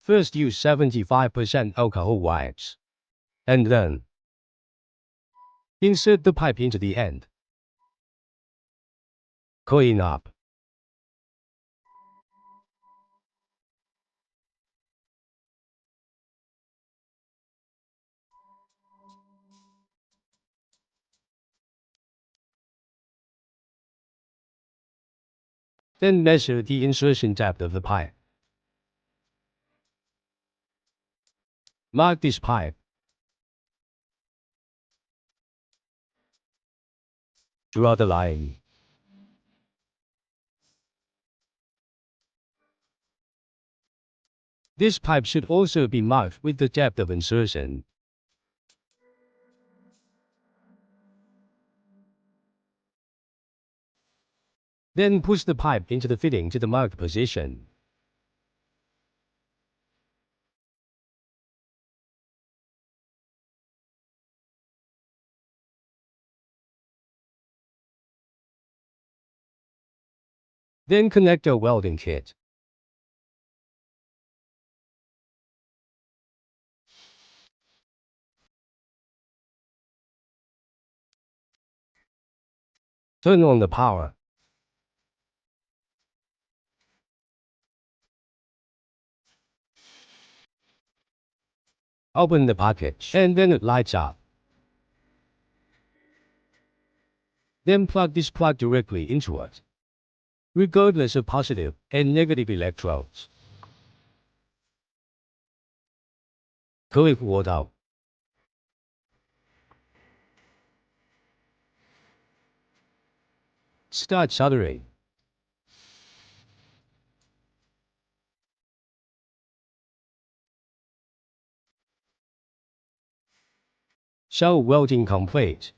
First use 75% alcohol wipes. And then insert the pipe into the end. Clean up. Then measure the insertion depth of the pipe. Mark this pipe. Draw the line. This pipe should also be marked with the depth of insertion. Then push the pipe into the fitting to the marked position. Then connect a welding kit. Turn on the power. Open the package, and then it lights up. Then plug this plug directly into it, regardless of positive and negative electrodes. Clip ward out. Start soldering. Show welding complete.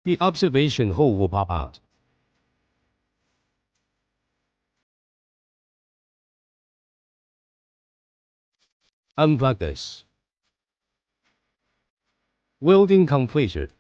The observation hole will pop out. Unplug this. Welding completed.